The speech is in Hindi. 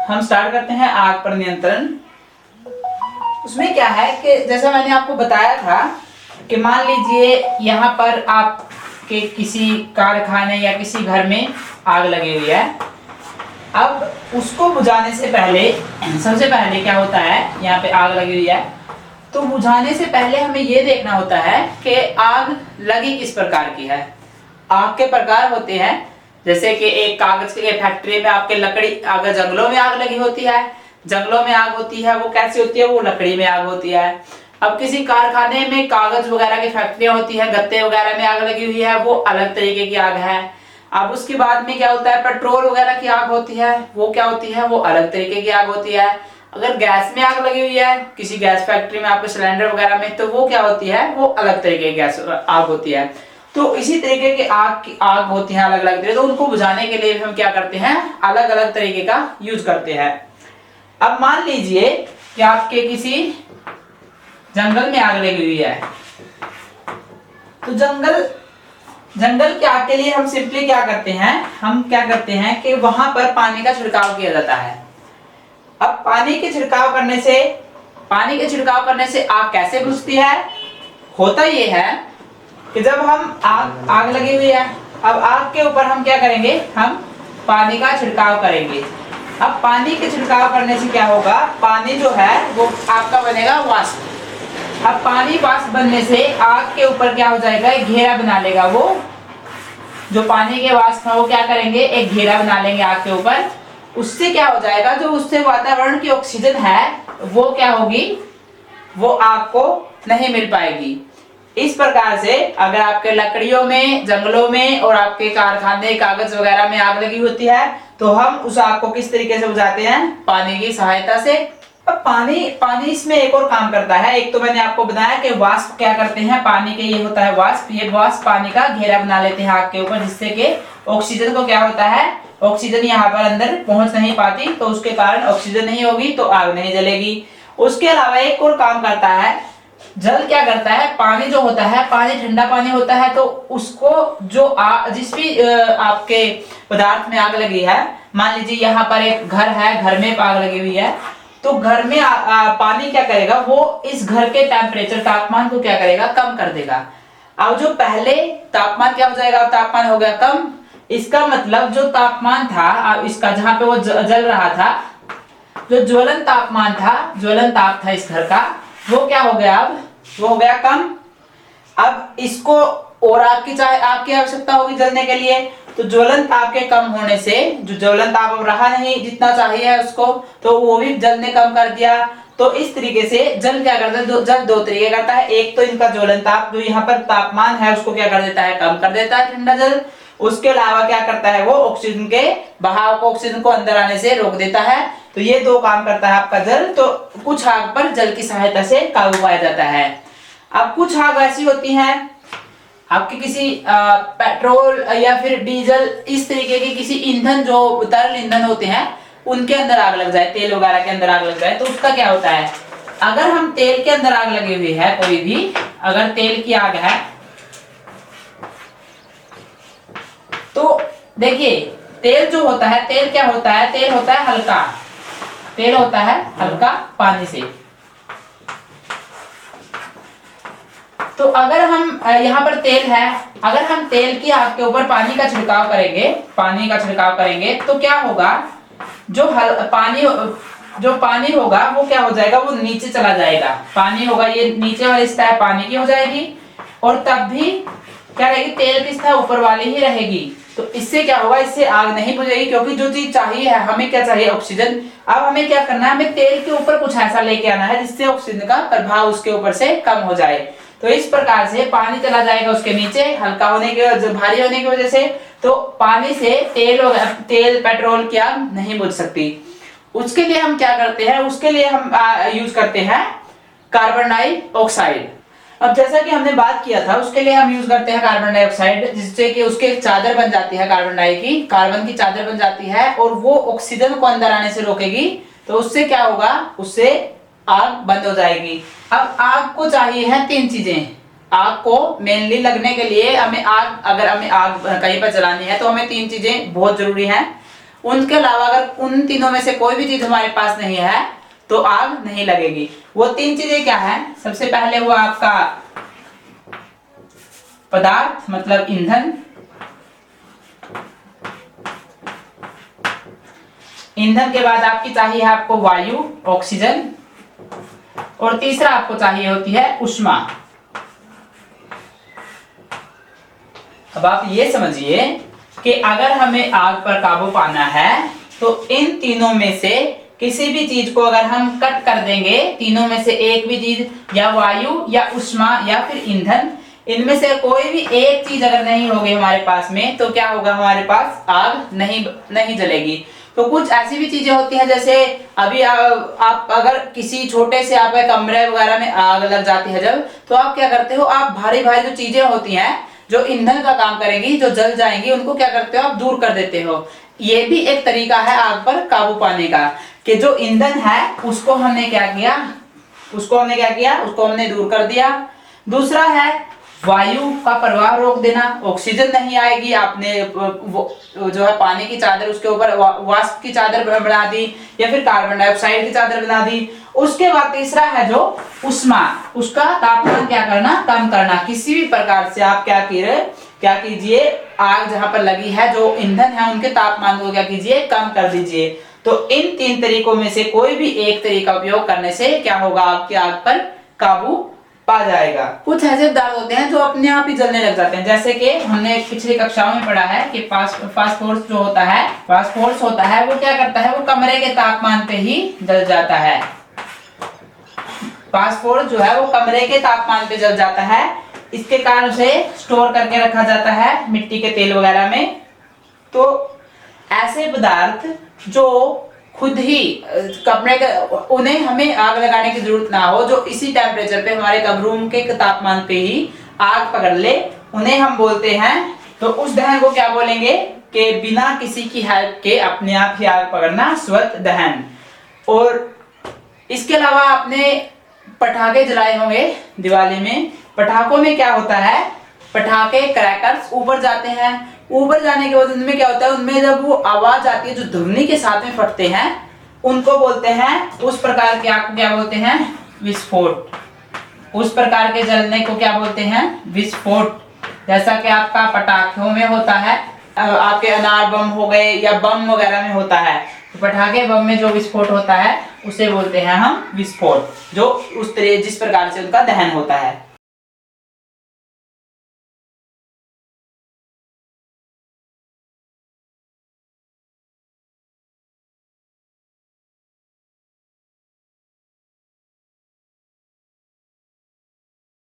हम स्टार्ट करते हैं आग पर नियंत्रण। उसमें क्या है कि जैसा मैंने आपको बताया था कि मान लीजिए यहाँ पर आपके किसी कारखाने या किसी घर में आग लगी हुई है। अब उसको बुझाने से पहले सबसे पहले क्या होता है, यहाँ पे आग लगी हुई है तो बुझाने से पहले हमें ये देखना होता है कि आग लगी किस प्रकार की है। आग के प्रकार होते हैं, जैसे कि एक कागज के फैक्ट्री में आपके लकड़ी, अगर जंगलों में आग लगी होती है, जंगलों में आग होती है वो कैसी होती है, वो लकड़ी में आग होती है। अब किसी कारखाने में कागज वगैरह की फैक्ट्रियां होती है, गत्ते वगैरह में आग लगी हुई है, वो अलग तरीके की आग है। अब उसके बाद में क्या होता है, पेट्रोल वगैरह की आग होती है, वो क्या होती है, वो अलग तरीके की आग होती है। अगर गैस में आग लगी हुई है किसी गैस फैक्ट्री में आपके सिलेंडर वगैरह में, तो वो क्या होती है, वो अलग तरीके की गैस आग होती है। तो इसी तरीके की आग होती है अलग अलग तरीके, तो उनको बुझाने के लिए हम क्या करते हैं, अलग अलग तरीके का यूज करते हैं। अब मान लीजिए कि आपके किसी जंगल में आग लगी हुई है, तो जंगल की आग के लिए हम सिंपली क्या करते हैं, हम क्या करते हैं कि वहां पर पानी का छिड़काव किया जाता है। अब पानी के छिड़काव करने से आग कैसे बुझती है, होता ये है कि जब हम आग लगी हुई है, अब आग के ऊपर हम क्या करेंगे, हम पानी का छिड़काव करेंगे। अब पानी के छिड़काव करने से क्या होगा, पानी जो है वो आपका बनेगा वाष्प। अब पानी वाष्प बनने से आग के ऊपर क्या हो जाएगा, एक घेरा बना लेगा। वो जो पानी के वाष्प है वो क्या करेंगे, एक घेरा बना लेंगे आग के ऊपर। उससे क्या हो जाएगा, जो उससे वातावरण की ऑक्सीजन है वो क्या होगी, वो आग को नहीं मिल पाएगी। इस प्रकार से अगर आपके लकड़ियों में, जंगलों में और आपके कारखाने, कागज वगैरह में आग लगी होती है, तो हम उस आग को किस तरीके से बुझाते हैं, पानी की सहायता से। अब पानी इसमें एक और काम करता है। एक तो मैंने आपको बताया कि वाष्प क्या करते हैं, पानी के ये होता है वाष्प, ये वाष्प पानी का घेरा बना लेते हैं आग के ऊपर, जिससे कि ऑक्सीजन को क्या होता है, ऑक्सीजन यहाँ पर अंदर पहुंच नहीं पाती, तो उसके कारण ऑक्सीजन नहीं होगी तो आग नहीं जलेगी। उसके अलावा एक और काम करता है, जल क्या करता है, पानी जो होता है, पानी ठंडा पानी होता है, तो उसको जो जिस भी आपके पदार्थ में आग लगी है, मान लीजिए यहाँ पर एक घर है, घर में आग लगी हुई है, तो घर में पानी क्या करेगा, वो इस घर के टेम्परेचर, तापमान को क्या करेगा, कम कर देगा। अब जो पहले तापमान क्या हो जाएगा, अब तापमान हो गया कम। इसका मतलब जो तापमान था इसका, जहां पे वो जल रहा था, जो ज्वलन तापमान था, ज्वलन ताप था इस घर का, वो क्या हो गया, अब वो हो गया कम। अब इसको और आपकी आवश्यकता होगी जलने के लिए, तो ज्वलन ताप के कम होने से जो ज्वलन ताप अब रहा नहीं जितना चाहिए उसको, तो वो भी जल ने कम कर दिया। तो इस तरीके से जल क्या करता है, जल दो तरीके करता है। एक तो इनका ज्वलन ताप, जो यहाँ पर तापमान है उसको क्या कर देता है, कम कर देता है ठंडा जल। उसके अलावा क्या करता है, वो ऑक्सीजन के बहाव को, ऑक्सीजन को अंदर आने से रोक देता है। तो ये दो काम करता है आपका जल। तो कुछ आग पर जल की सहायता से काबू पाया जाता है। अब कुछ आग ऐसी होती हैं, आपके किसी पेट्रोल या फिर डीजल, इस तरीके के किसी ईंधन, जो तरल ईंधन होते हैं, उनके अंदर आग लग जाए, तेल वगैरह के अंदर आग लग जाए, तो उसका क्या होता है, अगर हम तेल के अंदर आग लगी हुई है, कोई भी अगर तेल की आग है, तो देखिए तेल जो होता है, तेल क्या होता है, तेल होता है हल्का, तेल होता है हल्का पानी से। तो अगर हम यहाँ पर तेल है, अगर हम तेल की आग के ऊपर पानी का छिड़काव करेंगे, तो क्या होगा, जो पानी होगा वो क्या हो जाएगा, वो नीचे चला जाएगा। पानी होगा, ये नीचे वाली सतह पानी की हो जाएगी, और तब भी क्या रहेगी, तेल की सतह ऊपर वाली ही रहेगी। तो इससे क्या होगा, इससे आग नहीं बुझेगी, क्योंकि जो चीज चाहिए है, हमें क्या चाहिए, ऑक्सीजन। अब हमें क्या करना है, हमें तेल के ऊपर कुछ ऐसा लेके आना है जिससे ऑक्सीजन का प्रभाव उसके ऊपर से कम हो जाए। तो इस प्रकार से पानी चला जाएगा उसके नीचे, हल्का होने की वजह, भारी होने की वजह से। तो पानी से तेल पेट्रोल की आग नहीं बुझ सकती। उसके लिए हम क्या करते हैं, उसके लिए हम यूज करते हैं कार्बन डाइऑक्साइड। अब जैसा कि हमने बात किया था, उसके लिए हम यूज करते हैं कार्बन डाइऑक्साइड, जिससे कि उसके चादर बन जाती है, कार्बन की चादर बन जाती है, और वो ऑक्सीजन को अंदर आने से रोकेगी। तो उससे क्या होगा, उससे आग बंद हो जाएगी। अब आग को चाहिए है 3 चीजें। आग को मेनली लगने के लिए अगर हमें आग कहीं पर जलानी है, तो हमें 3 चीजें बहुत जरूरी हैं। उनके अलावा अगर उन तीनों में से कोई भी चीज हमारे पास नहीं है तो आग नहीं लगेगी। वो 3 चीजें क्या है? सबसे पहले हुआ आपका पदार्थ मतलब ईंधन, ईंधन के बाद आपकी चाहिए आपको वायु ऑक्सीजन, और तीसरा आपको चाहिए होती है ऊष्मा। अब आप ये समझिए कि अगर हमें आग पर काबू पाना है तो इन तीनों में से किसी भी चीज को अगर हम कट कर देंगे, तीनों में से एक भी चीज या वायु या ऊष्मा या फिर ईंधन, इनमें से कोई भी एक चीज अगर नहीं होगी हमारे पास में तो क्या होगा? हमारे पास आग नहीं जलेगी। तो कुछ ऐसी भी चीजें होती हैं, जैसे अभी आप अगर किसी छोटे से आपके कमरे वगैरह में आग लग जाती है जब, तो आप क्या करते हो? आप भारी भारी जो चीजें होती हैं जो ईंधन का काम करेंगी, जो जल जाएंगी, उनको क्या करते हो? आप दूर कर देते हो। ये भी एक तरीका है आग पर काबू पाने का, कि जो ईंधन है उसको हमने क्या किया? उसको हमने दूर कर दिया। दूसरा है वायु का प्रवाह रोक देना, ऑक्सीजन नहीं आएगी, आपने जो है पानी की चादर उसके ऊपर वाष्प की चादर बना दी या फिर कार्बन डाइऑक्साइड की चादर बना दी। उसके बाद तीसरा है जो ऊष्मा, उसका तापमान क्या करना? कम करना। किसी भी प्रकार से आप क्या कीजिए? आग जहां पर लगी है, जो ईंधन है उनके तापमान को क्या कीजिए? कम कर दीजिए। तो इन 3 तरीकों में से कोई भी एक तरीका उपयोग करने से क्या होगा? आपकी आग पर काबू पा जाएगा। कुछ ऐसे पदार्थ होते हैं जो अपने आप ही जलने लग जाते हैं, जैसे कि हमने पिछली कक्षाओं में पढ़ा है कि फास्फोरस जो होता है, वो क्या करता है? वो कमरे के तापमान पे ही जल जाता है। फास्फोरस जो है वो कमरे के तापमान पे जल जाता है। इसके कारण उसे स्टोर करके रखा जाता है मिट्टी के तेल वगैरह में। तो ऐसे पदार्थ जो खुद ही कमरे का, उन्हें हमें आग लगाने की जरूरत ना हो, जो इसी टेम्परेचर पे हमारे रूम के तापमान पे ही आग पकड़ ले, उन्हें हम बोलते हैं। तो उस दहन को क्या बोलेंगे? कि बिना किसी की हेल्प के अपने आप ही आग पकड़ना, स्वतः दहन। और इसके अलावा आपने पटाखे जलाए होंगे दिवाली में। पटाखों में क्या होता है? पटाखे क्रैकर्स ऊपर जाते हैं, ऊपर जाने के बाद उनमें क्या होता है? उनमें जब वो आवाज आती है जो ध्वनि के साथ में फटते हैं, उनको बोलते हैं, उस प्रकार के आग को क्या बोलते हैं? विस्फोट। उस प्रकार के जलने को क्या बोलते हैं? विस्फोट। जैसा कि आपका पटाखों में होता है, आपके अनार बम हो गए या बम वगैरह में होता है, तो पटाखे बम में जो विस्फोट होता है उसे बोलते हैं हम विस्फोट, जो जिस प्रकार से उनका दहन होता है।